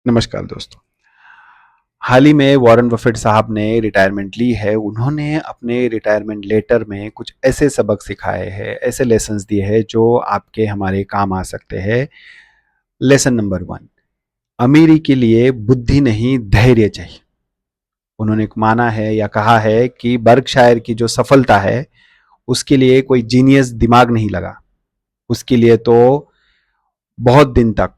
नमस्कार दोस्तों। हाल ही में वॉरेन बफेट साहब ने रिटायरमेंट ली है। उन्होंने अपने रिटायरमेंट लेटर में कुछ ऐसे सबक सिखाए हैं, ऐसे लेसन्स दिए हैं जो आपके हमारे काम आ सकते हैं। लेसन नंबर 1, अमीरी के लिए बुद्धि नहीं धैर्य चाहिए। उन्होंने माना है या कहा है कि बर्कशायर की जो सफलता है उसके लिए कोई जीनियस दिमाग नहीं लगा, उसके लिए तो बहुत दिन तक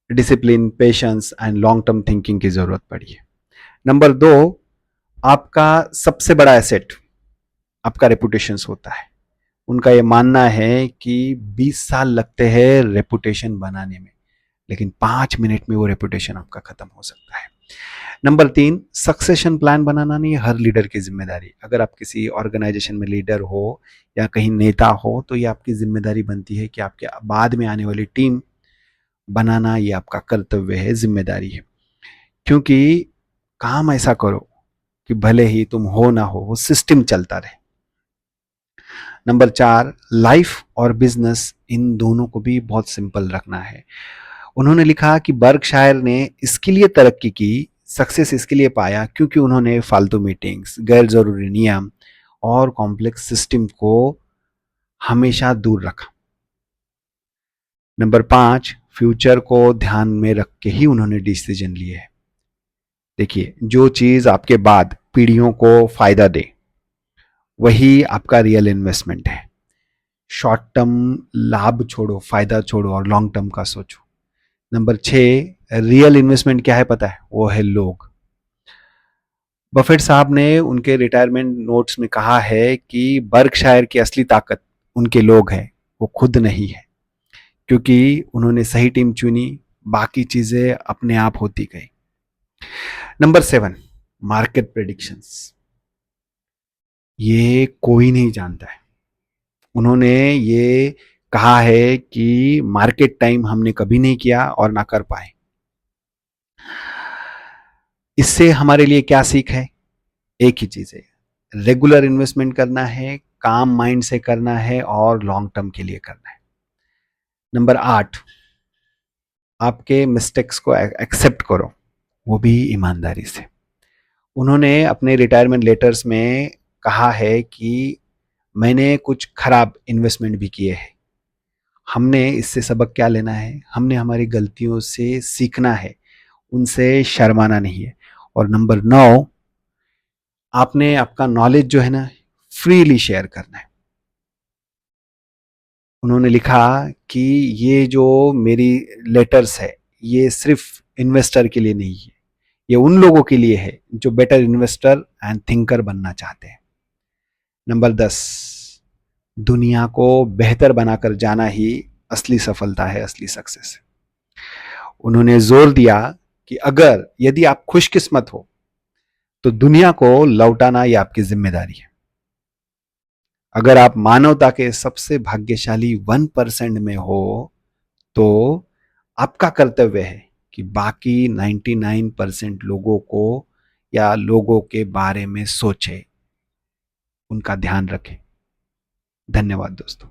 discipline, patience and long term thinking की जरूरत पड़ी है। नंबर 2, आपका सबसे बड़ा एसेट आपका रेपुटेशन होता है। उनका ये मानना है कि 20 साल लगते हैं रेपुटेशन बनाने में, लेकिन 5 मिनट में वो रेपुटेशन आपका खत्म हो सकता है। नंबर 3, सक्सेशन प्लान बनाना नहीं हर लीडर की जिम्मेदारी। अगर आप किसी ऑर्गेनाइजेशन में लीडर हो या कहीं नेता हो तो ये आपकी जिम्मेदारी बनती है कि आपके बाद में आने वाली टीम बनाना ये आपका कर्तव्य है, जिम्मेदारी है। क्योंकि काम ऐसा करो कि भले ही तुम हो ना हो वो सिस्टम चलता रहे। नंबर 4, लाइफ और बिजनेस इन दोनों को भी बहुत सिंपल रखना है। उन्होंने लिखा कि बर्कशायर ने इसके लिए तरक्की की, सक्सेस इसके लिए पाया क्योंकि उन्होंने फालतू मीटिंग्स, गैर जरूरी नियम और कॉम्प्लेक्स सिस्टम को हमेशा दूर रखा। नंबर 5, फ्यूचर को ध्यान में रख के ही उन्होंने डिसीजन लिए है। देखिए, जो चीज आपके बाद पीढ़ियों को फायदा दे वही आपका रियल इन्वेस्टमेंट है। शॉर्ट टर्म लाभ छोड़ो, फायदा छोड़ो और लॉन्ग टर्म का सोचो। नंबर 6, रियल इन्वेस्टमेंट क्या है पता है? वो है लोग। बफेट साहब ने उनके रिटायरमेंट नोट्स में कहा है कि बर्कशायर की असली ताकत उनके लोग हैं, वो खुद नहीं है। क्योंकि उन्होंने सही टीम चुनी, बाकी चीजें अपने आप होती गई। Number 7, market predictions. ये कोई नहीं जानता है। उन्होंने ये कहा है कि मार्केट टाइम हमने कभी नहीं किया और ना कर पाए। इससे हमारे लिए क्या सीख है? एक ही चीज है, रेगुलर इन्वेस्टमेंट करना है, काम माइंड से करना है और लॉन्ग टर्म के लिए करना है। नंबर 8, आपके मिस्टेक्स को एक्सेप्ट करो, वो भी ईमानदारी से। उन्होंने अपने रिटायरमेंट लेटर्स में कहा है कि मैंने कुछ खराब इन्वेस्टमेंट भी किए हैं। हमने इससे सबक क्या लेना है? हमने हमारी गलतियों से सीखना है, उनसे शर्माना नहीं है। और नंबर 9, आपने आपका नॉलेज जो है ना फ्रीली शेयर करना है। उन्होंने लिखा कि ये जो मेरी लेटर्स है ये सिर्फ इन्वेस्टर के लिए नहीं है, ये उन लोगों के लिए है जो बेटर इन्वेस्टर एंड थिंकर बनना चाहते हैं। नंबर 10, दुनिया को बेहतर बनाकर जाना ही असली सफलता है, असली सक्सेस है। उन्होंने जोर दिया कि अगर यदि आप खुशकिस्मत हो तो दुनिया को लौटाना ये आपकी जिम्मेदारी है। अगर आप मानवता के सबसे भाग्यशाली 1% में हो तो आपका कर्तव्य है कि बाकी 99% लोगों को या लोगों के बारे में सोचे, उनका ध्यान रखें। धन्यवाद दोस्तों।